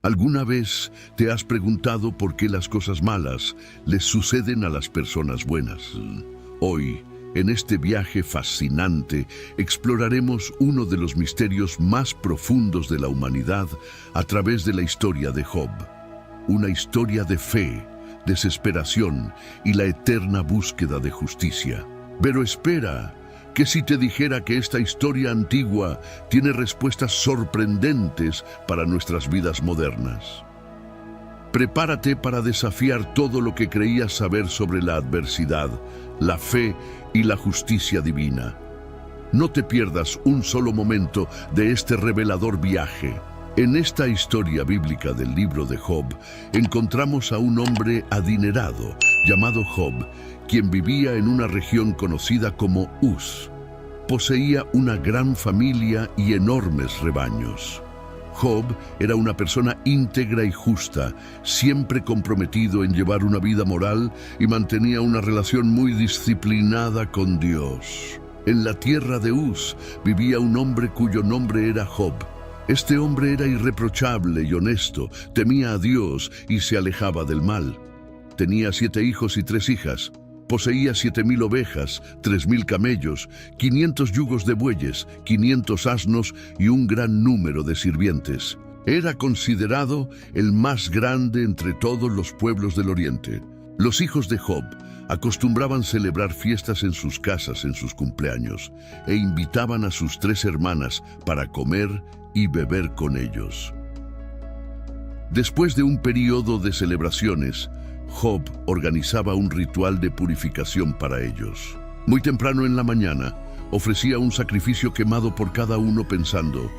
¿Alguna vez te has preguntado por qué las cosas malas les suceden a las personas buenas? Hoy, en este viaje fascinante, exploraremos uno de los misterios más profundos de la humanidad a través de la historia de Job. Una historia de fe, desesperación y la eterna búsqueda de justicia. Pero espera, que si te dijera que esta historia antigua tiene respuestas sorprendentes para nuestras vidas modernas. Prepárate para desafiar todo lo que creías saber sobre la adversidad, la fe y la justicia divina. No te pierdas un solo momento de este revelador viaje. En esta historia bíblica del libro de Job, encontramos a un hombre adinerado llamado Job, quien vivía en una región conocida como Uz. Poseía una gran familia y enormes rebaños. Job era una persona íntegra y justa, siempre comprometido en llevar una vida moral y mantenía una relación muy disciplinada con Dios. En la tierra de Uz vivía un hombre cuyo nombre era Job. Este hombre era irreprochable y honesto, temía a Dios y se alejaba del mal. Tenía 7 hijos y 3 hijas. Poseía 7,000 ovejas, 3,000 camellos, 500 yugos de bueyes, 500 asnos y un gran número de sirvientes. Era considerado el más grande entre todos los pueblos del Oriente. Los hijos de Job acostumbraban celebrar fiestas en sus casas en sus cumpleaños e invitaban a sus 3 hermanas para comer y beber con ellos. Después de un periodo de celebraciones, Job organizaba un ritual de purificación para ellos. Muy temprano en la mañana, ofrecía un sacrificio quemado por cada uno pensando,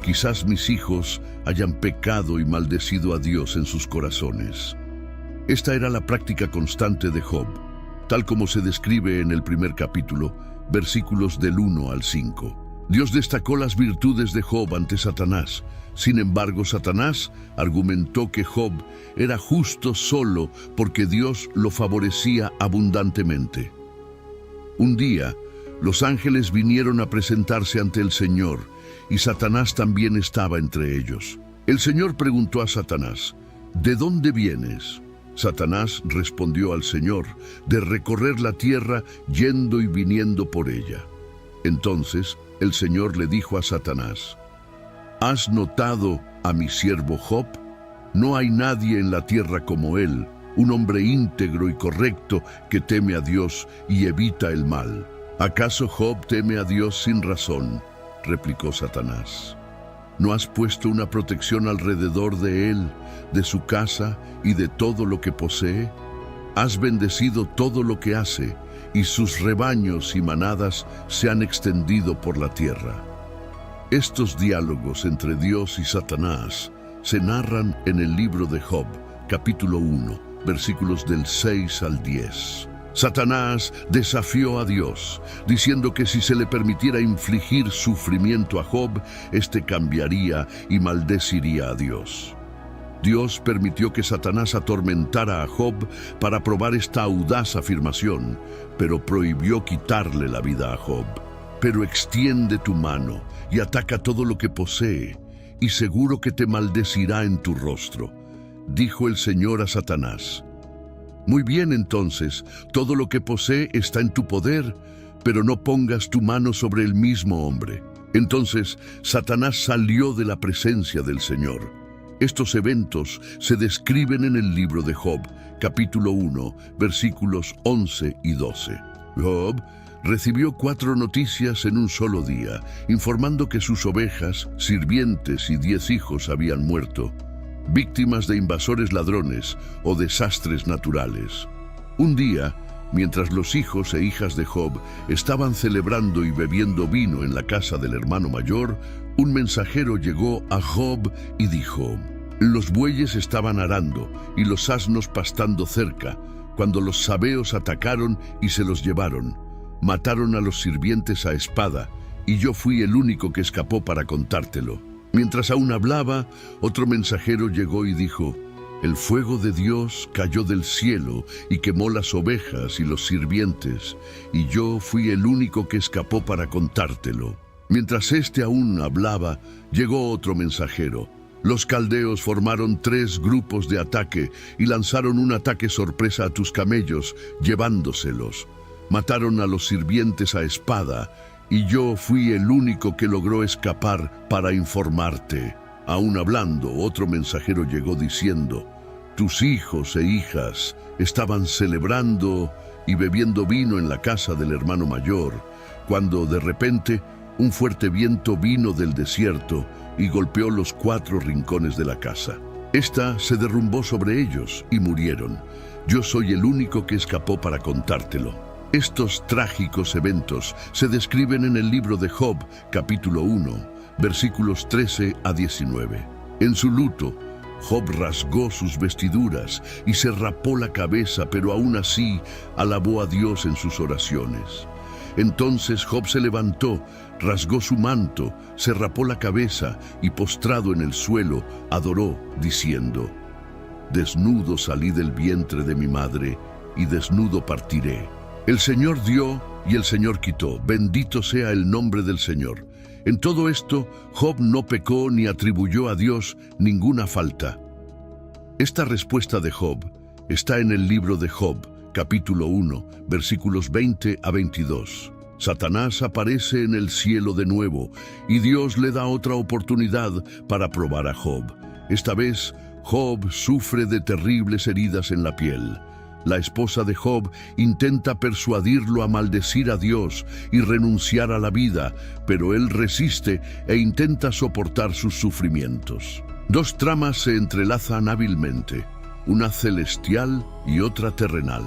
quizás mis hijos hayan pecado y maldecido a Dios en sus corazones. Esta era la práctica constante de Job, tal como se describe en el primer capítulo, versículos del 1 al 5. Dios destacó las virtudes de Job ante Satanás. Sin embargo, Satanás argumentó que Job era justo solo porque Dios lo favorecía abundantemente. Un día, los ángeles vinieron a presentarse ante el Señor, y Satanás también estaba entre ellos. El Señor preguntó a Satanás, ¿de dónde vienes? Satanás respondió al Señor, de recorrer la tierra yendo y viniendo por ella. Entonces, el Señor le dijo a Satanás, ¿has notado a mi siervo Job? No hay nadie en la tierra como él, un hombre íntegro y correcto que teme a Dios y evita el mal. ¿Acaso Job teme a Dios sin razón? Replicó Satanás. ¿No has puesto una protección alrededor de él, de su casa y de todo lo que posee? Has bendecido todo lo que hace, y sus rebaños y manadas se han extendido por la tierra. Estos diálogos entre Dios y Satanás se narran en el libro de Job, capítulo 1, versículos del 6 al 10. Satanás desafió a Dios, diciendo que si se le permitiera infligir sufrimiento a Job, éste cambiaría y maldeciría a Dios. Dios permitió que Satanás atormentara a Job para probar esta audaz afirmación, pero prohibió quitarle la vida a Job. Pero extiende tu mano y ataca todo lo que posee, y seguro que te maldecirá en tu rostro, dijo el Señor a Satanás. Muy bien, entonces, todo lo que posee está en tu poder, pero no pongas tu mano sobre el mismo hombre. Entonces Satanás salió de la presencia del Señor. Estos eventos se describen en el libro de Job, capítulo 1, versículos 11 y 12. Job recibió 4 noticias en un solo día, informando que sus ovejas, sirvientes y 10 hijos habían muerto, víctimas de invasores ladrones o desastres naturales. Un día, mientras los hijos e hijas de Job estaban celebrando y bebiendo vino en la casa del hermano mayor, un mensajero llegó a Job y dijo, los bueyes estaban arando y los asnos pastando cerca, cuando los sabeos atacaron y se los llevaron. Mataron a los sirvientes a espada, y yo fui el único que escapó para contártelo. Mientras aún hablaba, otro mensajero llegó y dijo, el fuego de Dios cayó del cielo y quemó las ovejas y los sirvientes, y yo fui el único que escapó para contártelo. Mientras éste aún hablaba, llegó otro mensajero. Los caldeos formaron 3 grupos de ataque y lanzaron un ataque sorpresa a tus camellos, llevándoselos. Mataron a los sirvientes a espada, y yo fui el único que logró escapar para informarte. Aún hablando, otro mensajero llegó diciendo: tus hijos e hijas estaban celebrando y bebiendo vino en la casa del hermano mayor, cuando de repente un fuerte viento vino del desierto y golpeó los 4 rincones de la casa. Esta se derrumbó sobre ellos y murieron. Yo soy el único que escapó para contártelo. Estos trágicos eventos se describen en el libro de Job, capítulo 1, versículos 13 a 19. En su luto, Job rasgó sus vestiduras y se rapó la cabeza, pero aún así alabó a Dios en sus oraciones. Entonces Job se levantó, rasgó su manto, se rapó la cabeza y postrado en el suelo, adoró, diciendo: desnudo salí del vientre de mi madre, y desnudo partiré. El Señor dio y el Señor quitó, bendito sea el nombre del Señor. En todo esto, Job no pecó ni atribuyó a Dios ninguna falta. Esta respuesta de Job está en el libro de Job, capítulo 1, versículos 20 a 22. Satanás aparece en el cielo de nuevo y Dios le da otra oportunidad para probar a Job. Esta vez, Job sufre de terribles heridas en la piel. La esposa de Job intenta persuadirlo a maldecir a Dios y renunciar a la vida, pero él resiste e intenta soportar sus sufrimientos. 2 tramas se entrelazan hábilmente, una celestial y otra terrenal.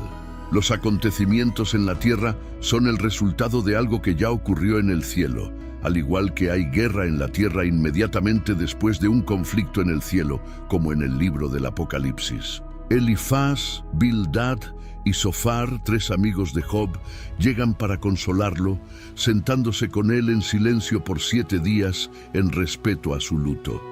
Los acontecimientos en la tierra son el resultado de algo que ya ocurrió en el cielo, al igual que hay guerra en la tierra inmediatamente después de un conflicto en el cielo, como en el libro del Apocalipsis. Elifaz, Bildad y Zofar, 3 amigos de Job, llegan para consolarlo, sentándose con él en silencio por 7 días en respeto a su luto.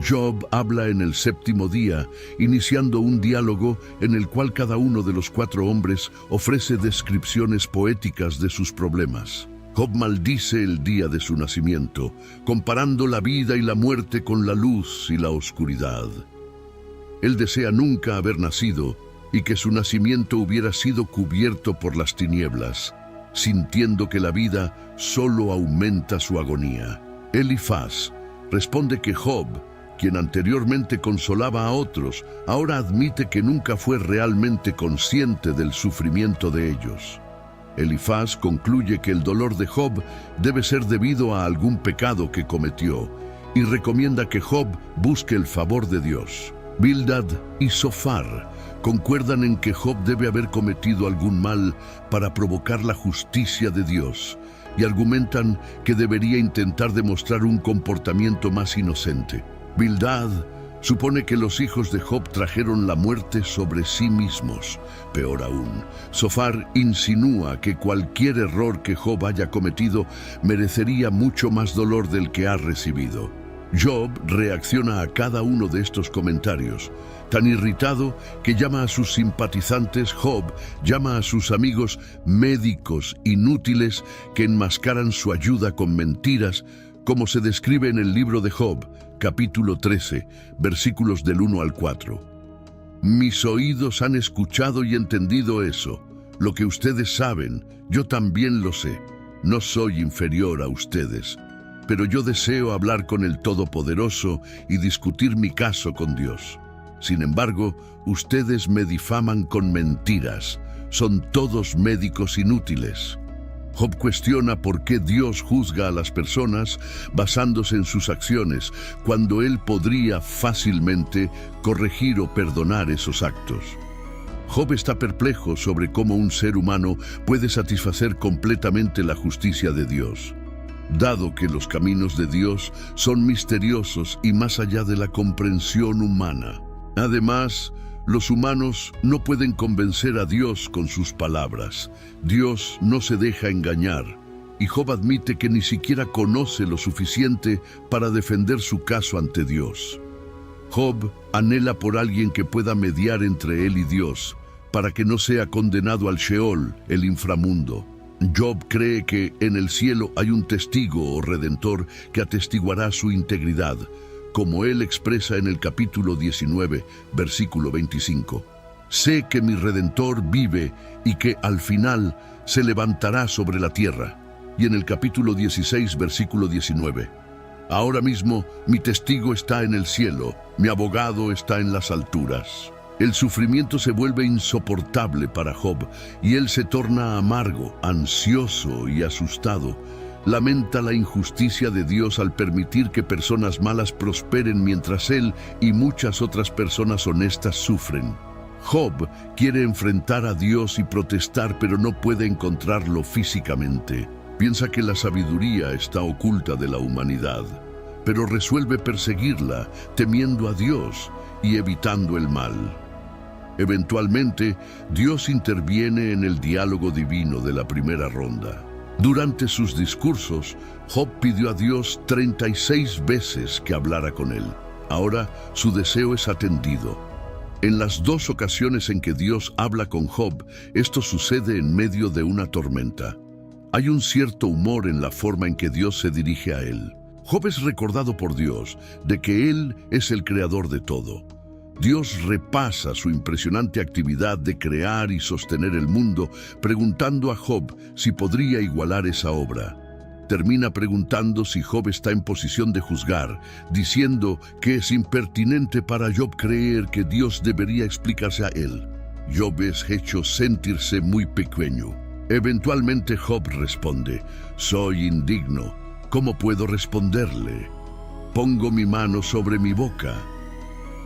Job habla en el 7º día, iniciando un diálogo en el cual cada uno de los 4 hombres ofrece descripciones poéticas de sus problemas. Job maldice el día de su nacimiento, comparando la vida y la muerte con la luz y la oscuridad. Él desea nunca haber nacido y que su nacimiento hubiera sido cubierto por las tinieblas, sintiendo que la vida solo aumenta su agonía. Elifaz responde que Job, quien anteriormente consolaba a otros, ahora admite que nunca fue realmente consciente del sufrimiento de ellos. Elifaz concluye que el dolor de Job debe ser debido a algún pecado que cometió y recomienda que Job busque el favor de Dios. Bildad y Zofar concuerdan en que Job debe haber cometido algún mal para provocar la justicia de Dios y argumentan que debería intentar demostrar un comportamiento más inocente. Bildad supone que los hijos de Job trajeron la muerte sobre sí mismos. Peor aún, Zofar insinúa que cualquier error que Job haya cometido merecería mucho más dolor del que ha recibido. Job reacciona a cada uno de estos comentarios, tan irritado que llama a sus simpatizantes. Job llama a sus amigos médicos inútiles que enmascaran su ayuda con mentiras, como se describe en el libro de Job, capítulo 13, versículos del 1 al 4. Mis oídos han escuchado y entendido eso. Lo que ustedes saben, yo también lo sé. No soy inferior a ustedes. Pero yo deseo hablar con el Todopoderoso y discutir mi caso con Dios. Sin embargo, ustedes me difaman con mentiras. Son todos médicos inútiles. Job cuestiona por qué Dios juzga a las personas basándose en sus acciones, cuando él podría fácilmente corregir o perdonar esos actos. Job está perplejo sobre cómo un ser humano puede satisfacer completamente la justicia de Dios. Dado que los caminos de Dios son misteriosos y más allá de la comprensión humana. Además, los humanos no pueden convencer a Dios con sus palabras. Dios no se deja engañar, y Job admite que ni siquiera conoce lo suficiente para defender su caso ante Dios. Job anhela por alguien que pueda mediar entre él y Dios, para que no sea condenado al Sheol, el inframundo. Job cree que en el cielo hay un testigo o redentor que atestiguará su integridad, como él expresa en el capítulo 19, versículo 25. Sé que mi Redentor vive y que al final se levantará sobre la tierra. Y en el capítulo 16, versículo 19. Ahora mismo mi testigo está en el cielo, mi abogado está en las alturas. El sufrimiento se vuelve insoportable para Job y él se torna amargo, ansioso y asustado. Lamenta la injusticia de Dios al permitir que personas malas prosperen mientras él y muchas otras personas honestas sufren. Job quiere enfrentar a Dios y protestar, pero no puede encontrarlo físicamente. Piensa que la sabiduría está oculta de la humanidad, pero resuelve perseguirla, temiendo a Dios y evitando el mal. Eventualmente, Dios interviene en el diálogo divino de la primera ronda. Durante sus discursos, Job pidió a Dios 36 veces que hablara con él. Ahora, su deseo es atendido. En las 2 ocasiones en que Dios habla con Job, esto sucede en medio de una tormenta. Hay un cierto humor en la forma en que Dios se dirige a él. Job es recordado por Dios de que Él es el creador de todo. Dios repasa su impresionante actividad de crear y sostener el mundo, preguntando a Job si podría igualar esa obra. Termina preguntando si Job está en posición de juzgar, diciendo que es impertinente para Job creer que Dios debería explicarse a él. Job es hecho sentirse muy pequeño. Eventualmente Job responde: soy indigno. ¿Cómo puedo responderle? Pongo mi mano sobre mi boca.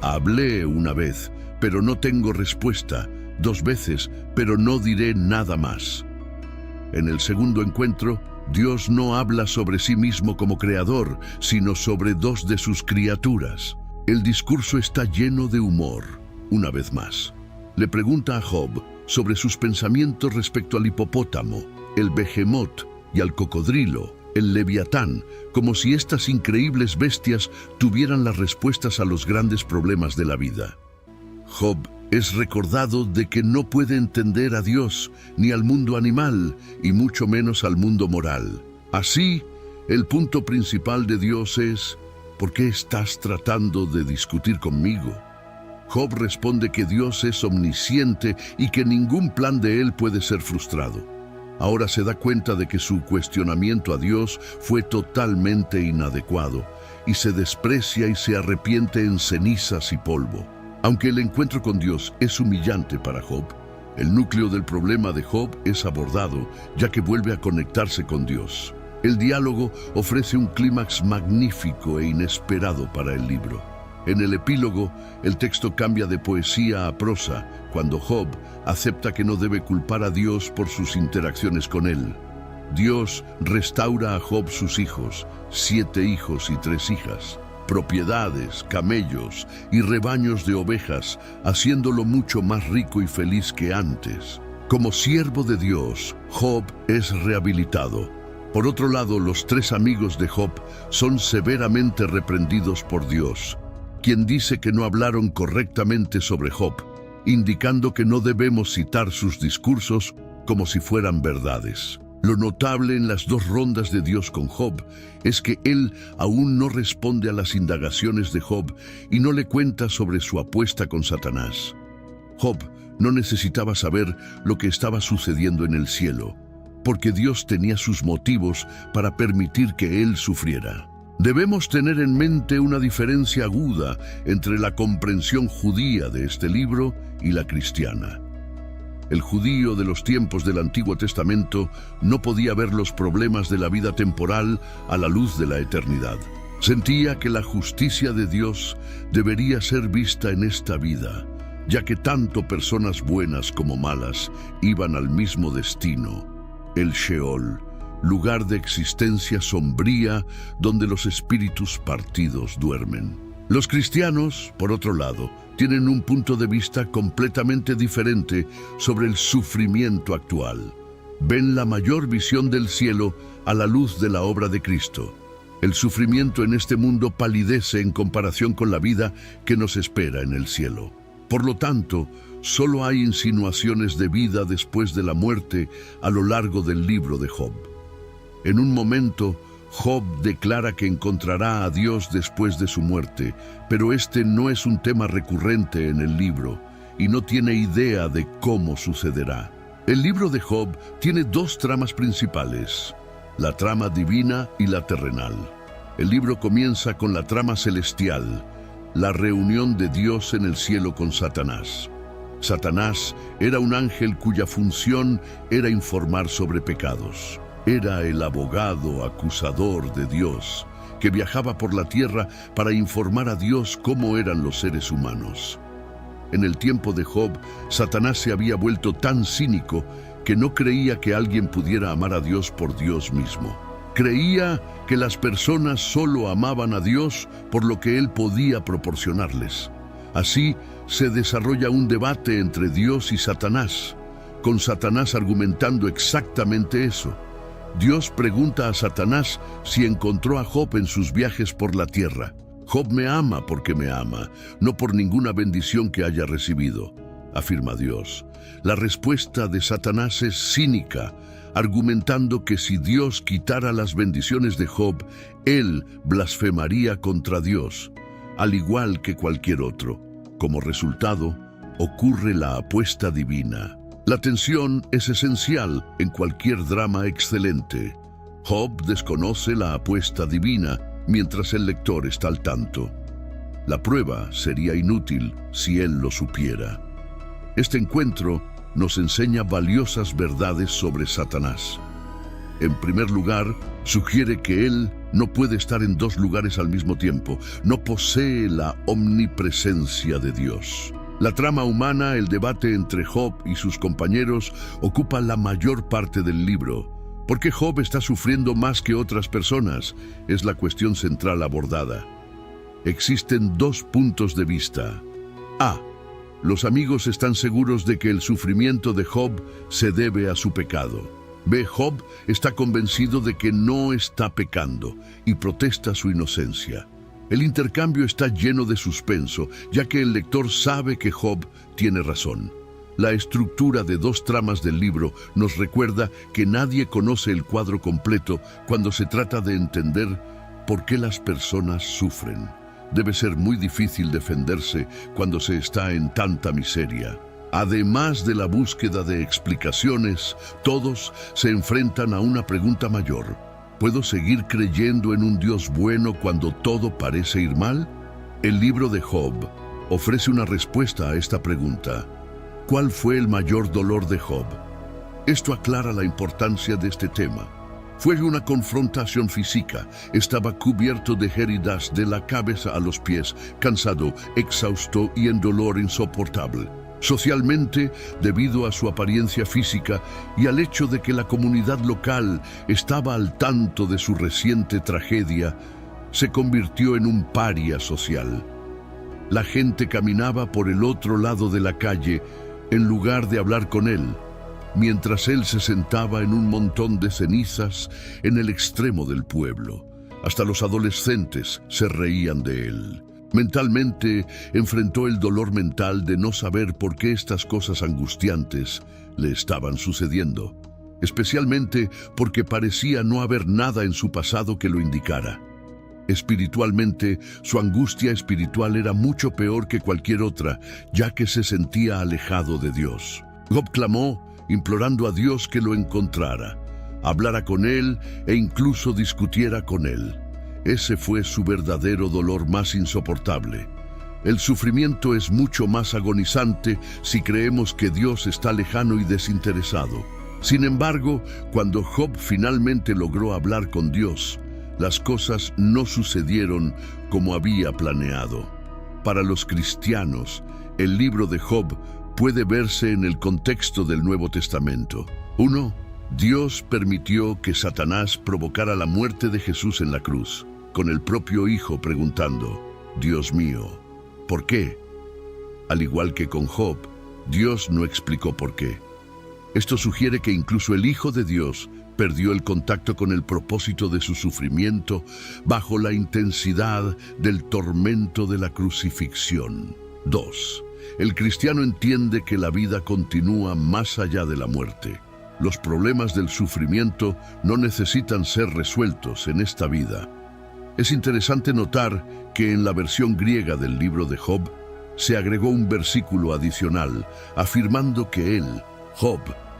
Hablé una vez, pero no tengo respuesta. 2 veces, pero no diré nada más. En el segundo encuentro, Dios no habla sobre sí mismo como creador, sino sobre 2 de sus criaturas. El discurso está lleno de humor. Una vez más, le pregunta a Job sobre sus pensamientos respecto al hipopótamo, el behemoth y al cocodrilo, el leviatán, como si estas increíbles bestias tuvieran las respuestas a los grandes problemas de la vida. Job es recordado de que no puede entender a Dios, ni al mundo animal, y mucho menos al mundo moral. Así, el punto principal de Dios es: ¿por qué estás tratando de discutir conmigo? Job responde que Dios es omnisciente y que ningún plan de él puede ser frustrado. Ahora se da cuenta de que su cuestionamiento a Dios fue totalmente inadecuado, y se desprecia y se arrepiente en cenizas y polvo. Aunque el encuentro con Dios es humillante para Job, el núcleo del problema de Job es abordado, ya que vuelve a conectarse con Dios. El diálogo ofrece un clímax magnífico e inesperado para el libro. En el epílogo, el texto cambia de poesía a prosa, cuando Job acepta que no debe culpar a Dios por sus interacciones con él. Dios restaura a Job sus hijos, 7 hijos y 3 hijas, propiedades, camellos y rebaños de ovejas, haciéndolo mucho más rico y feliz que antes. Como siervo de Dios, Job es rehabilitado. Por otro lado, los 3 amigos de Job son severamente reprendidos por Dios, quien dice que no hablaron correctamente sobre Job, indicando que no debemos citar sus discursos como si fueran verdades. Lo notable en las 2 rondas de Dios con Job es que él aún no responde a las indagaciones de Job y no le cuenta sobre su apuesta con Satanás. Job no necesitaba saber lo que estaba sucediendo en el cielo, porque Dios tenía sus motivos para permitir que él sufriera. Debemos tener en mente una diferencia aguda entre la comprensión judía de este libro y la cristiana. El judío de los tiempos del Antiguo Testamento no podía ver los problemas de la vida temporal a la luz de la eternidad. Sentía que la justicia de Dios debería ser vista en esta vida, ya que tanto personas buenas como malas iban al mismo destino, el Sheol, lugar de existencia sombría donde los espíritus partidos duermen. Los cristianos, por otro lado, tienen un punto de vista completamente diferente sobre el sufrimiento actual. Ven la mayor visión del cielo a la luz de la obra de Cristo. El sufrimiento en este mundo palidece en comparación con la vida que nos espera en el cielo. Por lo tanto, solo hay insinuaciones de vida después de la muerte a lo largo del libro de Job. En un momento, Job declara que encontrará a Dios después de su muerte, pero este no es un tema recurrente en el libro y no tiene idea de cómo sucederá. El libro de Job tiene dos tramas principales, la trama divina y la terrenal. El libro comienza con la trama celestial, la reunión de Dios en el cielo con Satanás. Satanás era un ángel cuya función era informar sobre pecados. Era el abogado acusador de Dios, que viajaba por la tierra para informar a Dios cómo eran los seres humanos. En el tiempo de Job, Satanás se había vuelto tan cínico que no creía que alguien pudiera amar a Dios por Dios mismo. Creía que las personas solo amaban a Dios por lo que Él podía proporcionarles. Así se desarrolla un debate entre Dios y Satanás, con Satanás argumentando exactamente eso. Dios pregunta a Satanás si encontró a Job en sus viajes por la tierra. Job me ama porque me ama, no por ninguna bendición que haya recibido, afirma Dios. La respuesta de Satanás es cínica, argumentando que si Dios quitara las bendiciones de Job, él blasfemaría contra Dios, al igual que cualquier otro. Como resultado, ocurre la apuesta divina. La tensión es esencial en cualquier drama excelente. Job desconoce la apuesta divina mientras el lector está al tanto. La prueba sería inútil si él lo supiera. Este encuentro nos enseña valiosas verdades sobre Satanás. En primer lugar, sugiere que él no puede estar en dos lugares al mismo tiempo. No posee la omnipresencia de Dios. La trama humana, el debate entre Job y sus compañeros, ocupa la mayor parte del libro. ¿Por qué Job está sufriendo más que otras personas? Es la cuestión central abordada. Existen dos puntos de vista. A. Los amigos están seguros de que el sufrimiento de Job se debe a su pecado. B. Job está convencido de que no está pecando y protesta su inocencia. El intercambio está lleno de suspenso, ya que el lector sabe que Job tiene razón. La estructura de dos tramas del libro nos recuerda que nadie conoce el cuadro completo cuando se trata de entender por qué las personas sufren. Debe ser muy difícil defenderse cuando se está en tanta miseria. Además de la búsqueda de explicaciones, todos se enfrentan a una pregunta mayor. ¿Puedo seguir creyendo en un Dios bueno cuando todo parece ir mal? El libro de Job ofrece una respuesta a esta pregunta. ¿Cuál fue el mayor dolor de Job? Esto aclara la importancia de este tema. Fue una confrontación física. Estaba cubierto de heridas de la cabeza a los pies, cansado, exhausto y en dolor insoportable. Socialmente, debido a su apariencia física y al hecho de que la comunidad local estaba al tanto de su reciente tragedia, se convirtió en un paria social. La gente caminaba por el otro lado de la calle en lugar de hablar con él, mientras él se sentaba en un montón de cenizas en el extremo del pueblo. Hasta los adolescentes se reían de él. Mentalmente, enfrentó el dolor mental de no saber por qué estas cosas angustiantes le estaban sucediendo, especialmente porque parecía no haber nada en su pasado que lo indicara. Espiritualmente, su angustia espiritual era mucho peor que cualquier otra, ya que se sentía alejado de Dios. Job clamó, implorando a Dios que lo encontrara, hablara con él e incluso discutiera con él. Ese fue su verdadero dolor más insoportable. El sufrimiento es mucho más agonizante si creemos que Dios está lejano y desinteresado. Sin embargo, cuando Job finalmente logró hablar con Dios, las cosas no sucedieron como había planeado. Para los cristianos, el libro de Job puede verse en el contexto del Nuevo Testamento. 1. Dios permitió que Satanás provocara la muerte de Jesús en la cruz, con el propio Hijo preguntando, Dios mío, ¿por qué? Al igual que con Job, Dios no explicó por qué. Esto sugiere que incluso el Hijo de Dios perdió el contacto con el propósito de su sufrimiento bajo la intensidad del tormento de la crucifixión. 2. El cristiano entiende que la vida continúa más allá de la muerte. Los problemas del sufrimiento no necesitan ser resueltos en esta vida. Es interesante notar que en la versión griega del libro de Job se agregó un versículo adicional afirmando que él, Job,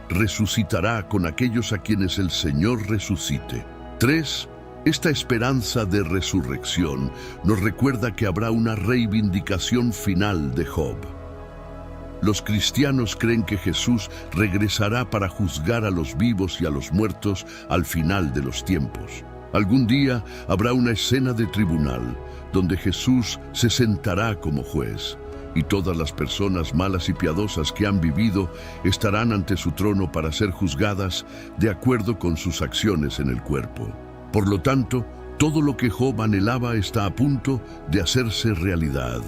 resucitará con aquellos a quienes el Señor resucite. 3. Esta esperanza de resurrección nos recuerda que habrá una reivindicación final de Job. Los cristianos creen que Jesús regresará para juzgar a los vivos y a los muertos al final de los tiempos. Algún día habrá una escena de tribunal donde Jesús se sentará como juez y todas las personas malas y piadosas que han vivido estarán ante su trono para ser juzgadas de acuerdo con sus acciones en el cuerpo. Por lo tanto, todo lo que Job anhelaba está a punto de hacerse realidad.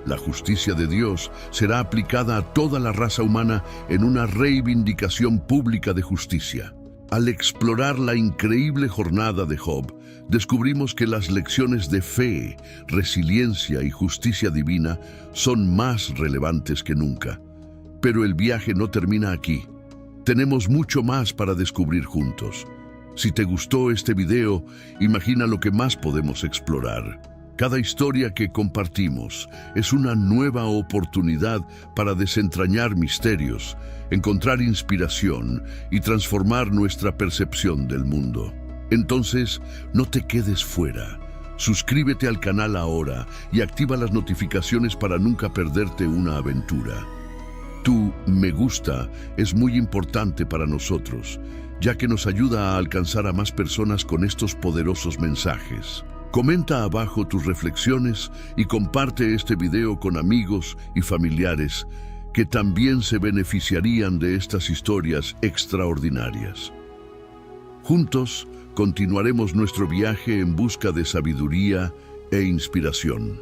La justicia de Dios será aplicada a toda la raza humana en una reivindicación pública de justicia. Al explorar la increíble jornada de Job, descubrimos que las lecciones de fe, resiliencia y justicia divina son más relevantes que nunca. Pero el viaje no termina aquí. Tenemos mucho más para descubrir juntos. Si te gustó este video, imagina lo que más podemos explorar. Cada historia que compartimos es una nueva oportunidad para desentrañar misterios, encontrar inspiración y transformar nuestra percepción del mundo. Entonces, no te quedes fuera. Suscríbete al canal ahora y activa las notificaciones para nunca perderte una aventura. Tu me gusta es muy importante para nosotros, ya que nos ayuda a alcanzar a más personas con estos poderosos mensajes. Comenta abajo tus reflexiones y comparte este video con amigos y familiares que también se beneficiarían de estas historias extraordinarias. Juntos continuaremos nuestro viaje en busca de sabiduría e inspiración.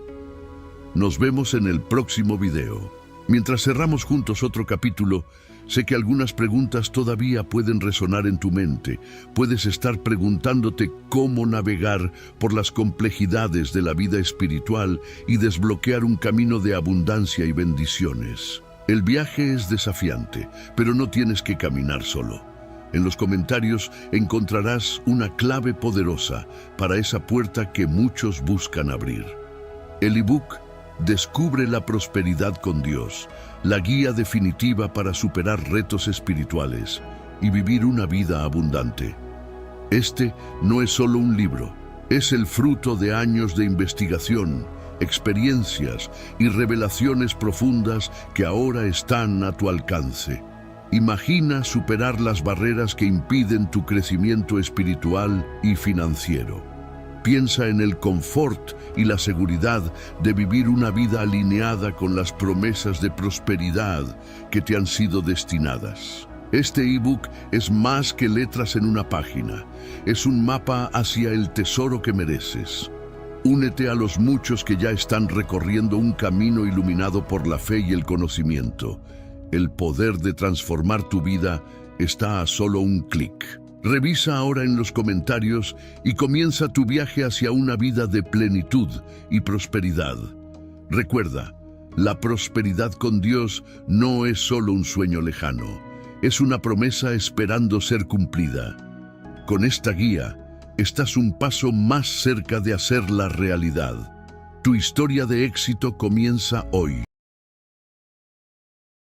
Nos vemos en el próximo video. Mientras cerramos juntos otro capítulo, sé que algunas preguntas todavía pueden resonar en tu mente. Puedes estar preguntándote cómo navegar por las complejidades de la vida espiritual y desbloquear un camino de abundancia y bendiciones. El viaje es desafiante, pero no tienes que caminar solo. En los comentarios encontrarás una clave poderosa para esa puerta que muchos buscan abrir. El ebook Descubre la prosperidad con Dios, la guía definitiva para superar retos espirituales y vivir una vida abundante. Este no es solo un libro, es el fruto de años de investigación, experiencias y revelaciones profundas que ahora están a tu alcance. Imagina superar las barreras que impiden tu crecimiento espiritual y financiero. Piensa en el confort y la seguridad de vivir una vida alineada con las promesas de prosperidad que te han sido destinadas. Este ebook es más que letras en una página. Es un mapa hacia el tesoro que mereces. Únete a los muchos que ya están recorriendo un camino iluminado por la fe y el conocimiento. El poder de transformar tu vida está a solo un clic. Revisa ahora en los comentarios y comienza tu viaje hacia una vida de plenitud y prosperidad. Recuerda, la prosperidad con Dios no es solo un sueño lejano, es una promesa esperando ser cumplida. Con esta guía, estás un paso más cerca de hacerla realidad. Tu historia de éxito comienza hoy.